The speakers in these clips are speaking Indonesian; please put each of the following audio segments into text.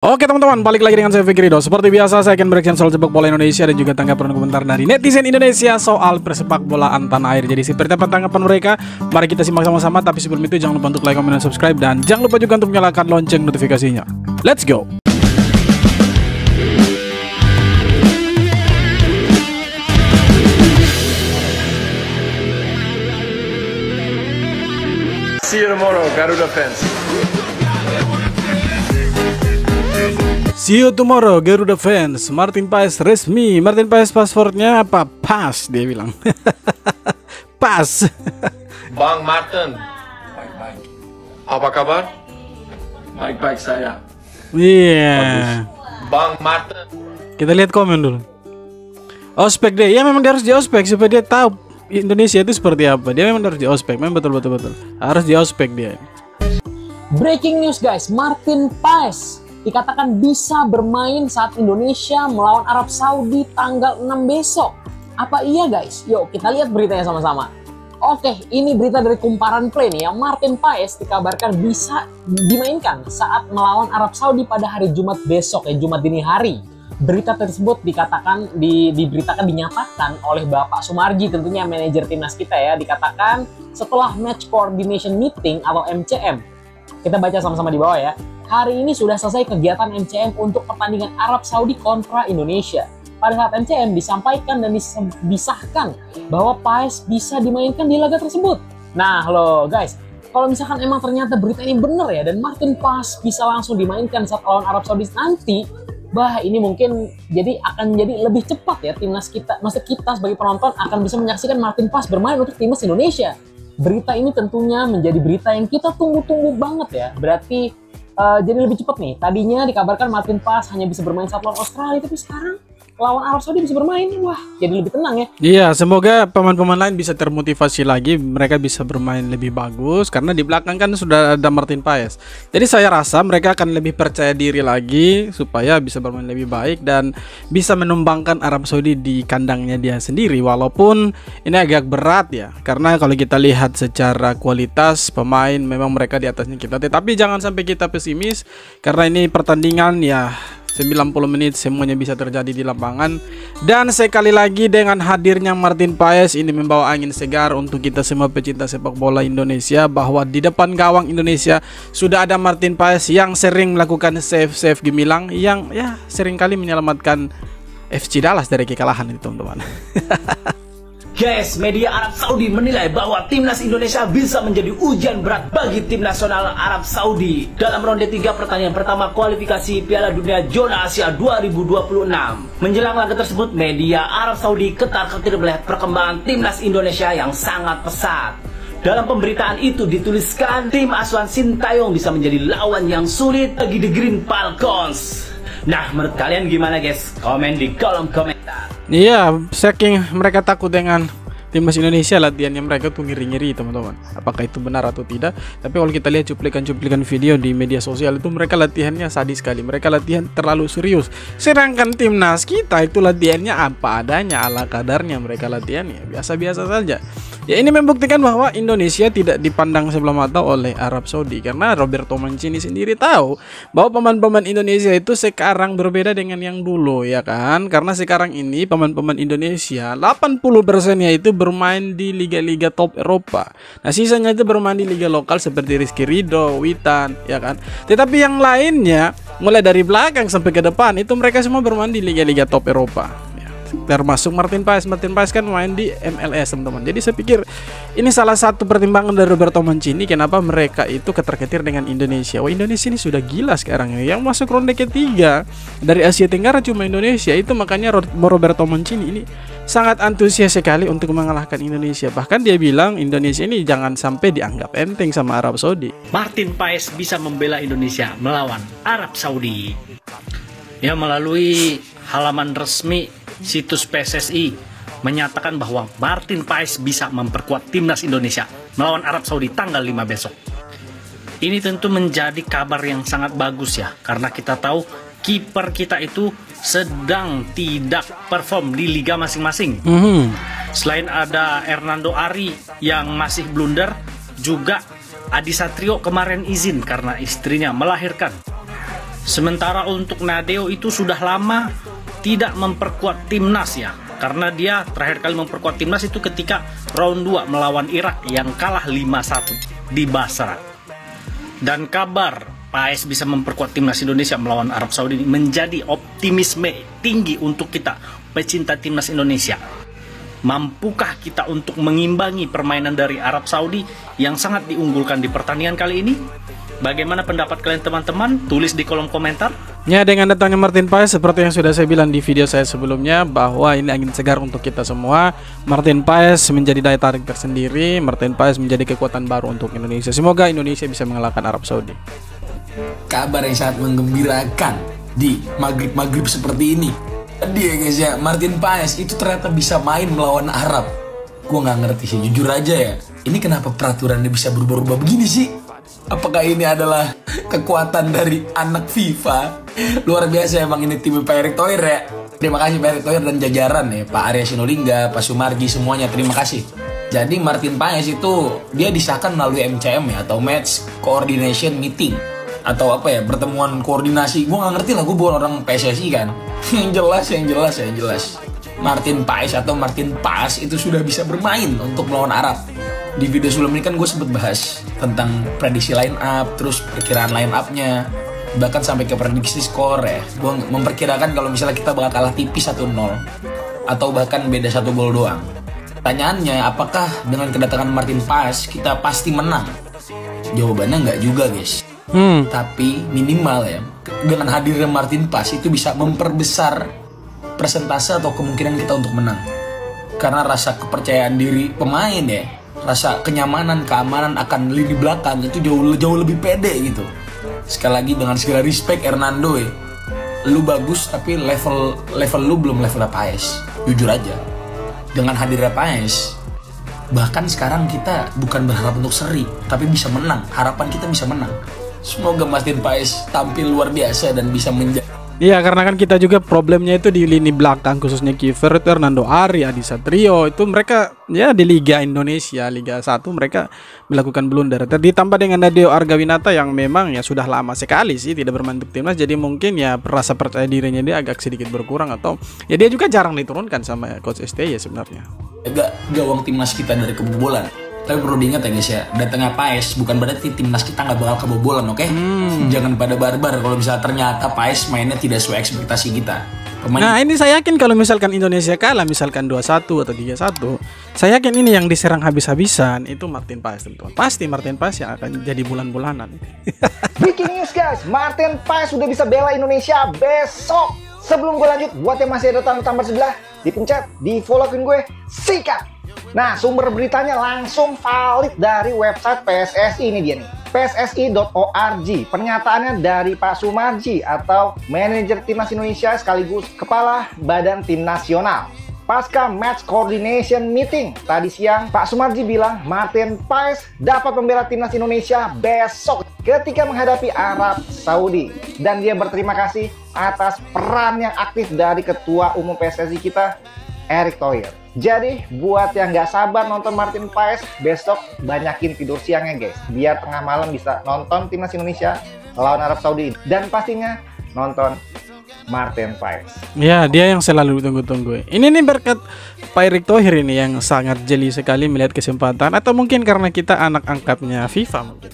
Oke teman-teman, balik lagi dengan saya Fikrido. Seperti biasa saya akan bereaction soal sepak bola Indonesia dan juga tanggapan komentar dari netizen Indonesia soal persepak bolaan tanah air. Jadi seperti apa tanggapan mereka? Mari kita simak sama-sama. Tapi sebelum itu jangan lupa untuk like, comment, dan subscribe. Dan jangan lupa juga untuk menyalakan lonceng notifikasinya. Let's go! See you tomorrow, Garuda fans. See you tomorrow, Garuda fans. Martin Paes resmi. Martin Paes passwordnya apa? Pas, dia bilang. Pas. Bang Martin, apa kabar? Baik-baik saya. Iya. Bang Martin. Kita lihat komen dulu. Ospek deh. Ya memang dia harus di ospek supaya dia tahu Indonesia itu seperti apa. Dia memang harus di ospek. Memang betul. Harus di ospek dia. Breaking news guys, Martin Paes dikatakan bisa bermain saat Indonesia melawan Arab Saudi tanggal 6 besok. Apa iya guys? Yuk kita lihat beritanya sama-sama. Oke, ini berita dari Kumparan Play nih ya. Martin Paes dikabarkan bisa dimainkan saat melawan Arab Saudi pada hari Jumat besok ya, Jumat dini hari. Berita tersebut dinyatakan oleh Bapak Sumarji, tentunya manajer timnas kita ya. Dikatakan setelah match coordination meeting atau MCM. Kita baca sama-sama di bawah ya. Hari ini sudah selesai kegiatan MCM untuk pertandingan Arab Saudi kontra Indonesia. Pada saat MCM disampaikan dan disahkan bahwa Paes bisa dimainkan di laga tersebut. Nah loh guys, kalau misalkan emang ternyata berita ini bener ya dan Martin Paes bisa langsung dimainkan saat lawan Arab Saudi nanti, bah ini mungkin akan jadi lebih cepat ya timnas kita, maksud kita sebagai penonton akan bisa menyaksikan Martin Paes bermain untuk timnas Indonesia. Berita ini tentunya menjadi berita yang kita tunggu-tunggu banget ya. Berarti jadi lebih cepat nih. Tadinya dikabarkan Martin Paes hanya bisa bermain saat lawan Australia, tapi sekarang lawan Arab Saudi bisa bermain. Wah, jadi lebih tenang ya. Iya, semoga pemain-pemain lain bisa termotivasi lagi, mereka bisa bermain lebih bagus karena di belakang kan sudah ada Martin Paes. Jadi saya rasa mereka akan lebih percaya diri lagi supaya bisa bermain lebih baik dan bisa menumbangkan Arab Saudi di kandangnya dia sendiri. Walaupun ini agak berat ya, karena kalau kita lihat secara kualitas pemain memang mereka di atasnya kita. Tetapi jangan sampai kita pesimis karena ini pertandingan ya 90 menit semuanya bisa terjadi di lapangan. Dan sekali lagi dengan hadirnya Martin Paes ini membawa angin segar untuk kita semua pecinta sepak bola Indonesia, bahwa di depan gawang Indonesia sudah ada Martin Paes yang sering melakukan save gemilang yang ya seringkali menyelamatkan FC Dallas dari kekalahan itu teman-teman. Guys, media Arab Saudi menilai bahwa timnas Indonesia bisa menjadi ujian berat bagi tim nasional Arab Saudi dalam ronde 3 pertandingan pertama kualifikasi Piala Dunia Zona Asia 2026. Menjelang laga tersebut, media Arab Saudi ketar-ketir melihat perkembangan timnas Indonesia yang sangat pesat. Dalam pemberitaan itu dituliskan tim asuhan Sintayong bisa menjadi lawan yang sulit bagi The Green Falcons. Nah, menurut kalian gimana guys? Komen di kolom komentar. Iya, saking mereka takut dengan timnas Indonesia, latihannya mereka tuh ngiri-ngiri teman-teman. Apakah itu benar atau tidak? Tapi kalau kita lihat cuplikan-cuplikan video di media sosial itu mereka latihannya sadis sekali. Mereka latihan terlalu serius. Sedangkan timnas kita itu latihannya apa adanya, ala kadarnya mereka latihannya biasa-biasa saja. Ya ini membuktikan bahwa Indonesia tidak dipandang sebelah mata oleh Arab Saudi karena Roberto Mancini sendiri tahu bahwa pemain-pemain Indonesia itu sekarang berbeda dengan yang dulu ya kan. Karena sekarang ini pemain-pemain Indonesia 80%-nya itu bermain di liga-liga top Eropa. Nah, sisanya itu bermain di liga lokal seperti Rizky Ridho, Witan ya kan. Tetapi yang lainnya mulai dari belakang sampai ke depan itu mereka semua bermain di liga-liga top Eropa. Termasuk Martin Paes kan main di MLS teman-teman. Jadi saya pikir ini salah satu pertimbangan dari Roberto Mancini kenapa mereka itu ketar-ketir dengan Indonesia. Wah, Indonesia ini sudah gila sekarang ya. Yang masuk ronde ketiga dari Asia Tenggara cuma Indonesia. Itu makanya Roberto Mancini ini sangat antusias sekali untuk mengalahkan Indonesia. Bahkan dia bilang Indonesia ini jangan sampai dianggap enteng sama Arab Saudi. Martin Paes bisa membela Indonesia melawan Arab Saudi. Ya, melalui halaman resmi situs PSSI menyatakan bahwa Martin Paes bisa memperkuat timnas Indonesia melawan Arab Saudi tanggal 5 besok. Ini tentu menjadi kabar yang sangat bagus ya, karena kita tahu kiper kita itu sedang tidak perform di liga masing-masing. Selain ada Hernando Ari yang masih blunder, juga Adi Satrio kemarin izin karena istrinya melahirkan. Sementara untuk Nadeo itu sudah lama tidak memperkuat timnas ya, karena dia terakhir kali memperkuat timnas itu ketika round 2 melawan Irak yang kalah 5-1 di Basra. Dan kabar PAS bisa memperkuat timnas Indonesia melawan Arab Saudi ini menjadi optimisme tinggi untuk kita pecinta timnas Indonesia. Mampukah kita untuk mengimbangi permainan dari Arab Saudi yang sangat diunggulkan di pertandingan kali ini? Bagaimana pendapat kalian teman-teman? Tulis di kolom komentar. Ya, dengan datangnya Martin Paes seperti yang sudah saya bilang di video saya sebelumnya, bahwa ini angin segar untuk kita semua. Martin Paes menjadi daya tarik tersendiri. Martin Paes menjadi kekuatan baru untuk Indonesia. Semoga Indonesia bisa mengalahkan Arab Saudi. Kabar yang sangat menggembirakan di maghrib-maghrib seperti ini. Tadi ya guys ya, Martin Paes itu ternyata bisa main melawan Arab. Gue nggak ngerti sih, jujur aja ya. Ini kenapa peraturannya bisa berubah-ubah begini sih? Apakah ini adalah kekuatan dari anak FIFA? Luar biasa emang ini tim Pak Erick Thohir ya. Terima kasih Pak Erick Thohir dan jajaran ya, Pak Arya Sinulinga, Pak Sumarji, semuanya terima kasih. Jadi Martin Paes itu dia disahkan melalui MCM ya, atau Match Coordination Meeting, atau apa ya, pertemuan koordinasi. Gue nggak ngerti lah, gue bukan orang PSSI kan. yang jelas Martin Paes atau Martin Paes itu sudah bisa bermain untuk melawan Arab. Di video sebelum ini kan gue sempet bahas tentang prediksi line up, terus perkiraan line up-nya, bahkan sampai ke prediksi skor ya. Gue memperkirakan kalau misalnya kita bakal kalah tipis 1-0 atau bahkan beda 1 gol doang. Pertanyaannya, apakah dengan kedatangan Martin Paes kita pasti menang? Jawabannya nggak juga guys. Tapi minimal ya, dengan hadirnya Martin Paes itu bisa memperbesar persentase atau kemungkinan kita untuk menang. Karena rasa kepercayaan diri pemain ya, rasa kenyamanan, keamanan akan lini belakang itu jauh lebih pede gitu. Sekali lagi dengan segala respect Hernando ya, lu bagus tapi level lu belum level Paes. Jujur aja, dengan hadirnya Paes, bahkan sekarang kita bukan berharap untuk seri, tapi bisa menang. Harapan kita bisa menang. Semoga Martin Paes tampil luar biasa dan bisa menjadi. Iya, karena kan kita juga problemnya itu di lini belakang, khususnya kiper itu Hernando Ari, Adi Satrio. Itu mereka ya di Liga Indonesia, Liga 1 mereka melakukan blunder. Ditambah dengan Nadeo Argawinata yang memang ya sudah lama sekali sih tidak bermain untuk timnas. Jadi mungkin ya rasa percaya dirinya dia agak sedikit berkurang, atau ya dia juga jarang diturunkan sama Coach STY ya sebenarnya. Gawang timnas kita dari kebobolan. Tapi perlu diingat ya guys ya, datangnya Paes bukan berarti timnas kita nggak bakal kebobolan, oke? Jangan pada barbar kalau misalnya ternyata Paes mainnya tidak sesuai ekspektasi kita. Nah ini saya yakin kalau misalkan Indonesia kalah, misalkan 2-1 atau 3-1, saya yakin ini yang diserang habis-habisan itu Martin Paes teman-teman. Pasti Martin Paes yang akan jadi bulan-bulanan. Breaking news guys, Martin Paes sudah bisa bela Indonesia besok. Sebelum gue lanjut, buat yang masih ada tanda sebelah, dipencet, di follow akun gue, sikat. Nah, sumber beritanya langsung valid dari website PSSI, ini dia nih, pssi.org. Pernyataannya dari Pak Sumarji atau manajer timnas Indonesia sekaligus kepala Badan Tim Nasional. Pasca match coordination meeting tadi siang, Pak Sumarji bilang Martin Paes dapat membela timnas Indonesia besok ketika menghadapi Arab Saudi. Dan dia berterima kasih atas peran yang aktif dari Ketua Umum PSSI kita, Erick Thohir. Jadi buat yang nggak sabar nonton Martin Paes besok, banyakin tidur siangnya guys, biar tengah malam bisa nonton timnas Indonesia lawan Arab Saudi, dan pastinya nonton Martin Paes. Ya, dia yang selalu tunggu-tunggu. Ini nih berkat Pak Erick Thohir ini yang sangat jeli sekali melihat kesempatan, atau mungkin karena kita anak angkatnya FIFA mungkin.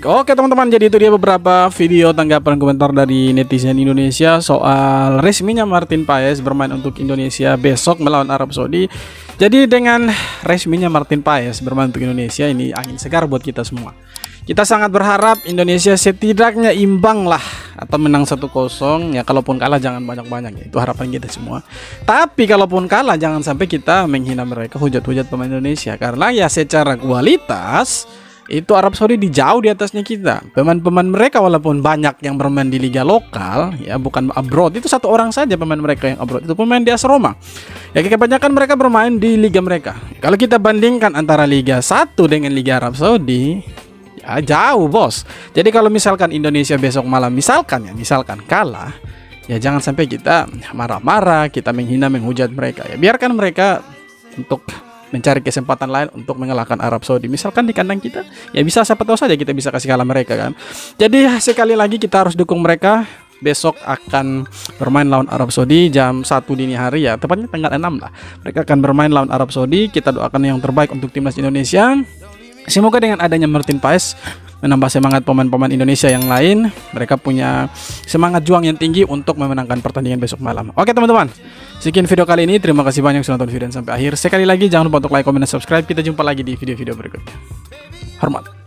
Oke teman-teman, jadi itu dia beberapa video tanggapan komentar dari netizen Indonesia soal resminya Martin Paes bermain untuk Indonesia besok melawan Arab Saudi. Jadi dengan resminya Martin Paes bermain untuk Indonesia, ini angin segar buat kita semua. Kita sangat berharap Indonesia setidaknya imbang lah atau menang 1-0 ya. Kalaupun kalah jangan banyak-banyak ya, itu harapan kita semua. Tapi kalaupun kalah jangan sampai kita menghina mereka, hujat-hujat pemain Indonesia, karena ya secara kualitas itu Arab Saudi jauh di atasnya kita. Pemain-pemain mereka walaupun banyak yang bermain di liga lokal ya, bukan abroad, itu 1 orang saja pemain mereka yang abroad, itu pemain di AS Roma ya. Kebanyakan mereka bermain di liga mereka. Kalau kita bandingkan antara Liga 1 dengan Liga Arab Saudi ya jauh bos. Jadi kalau misalkan Indonesia besok malam misalkan kalah ya, jangan sampai kita marah-marah, kita menghina, menghujat mereka ya. Biarkan mereka untuk mencari kesempatan lain untuk mengalahkan Arab Saudi. Misalkan di kandang kita, ya bisa, siapa tahu saja kita bisa kasih kalah mereka kan. Jadi sekali lagi kita harus dukung mereka. Besok akan bermain lawan Arab Saudi jam 1 dini hari ya, tepatnya tanggal 6 lah. Mereka akan bermain lawan Arab Saudi. Kita doakan yang terbaik untuk timnas Indonesia. Semoga dengan adanya Martin Paes menambah semangat pemain-pemain Indonesia yang lain. Mereka punya semangat juang yang tinggi untuk memenangkan pertandingan besok malam. Oke teman-teman, sekian video kali ini. Terima kasih banyak sudah nonton video sampai akhir. Sekali lagi jangan lupa untuk like, comment, dan subscribe. Kita jumpa lagi di video-video berikutnya. Hormat.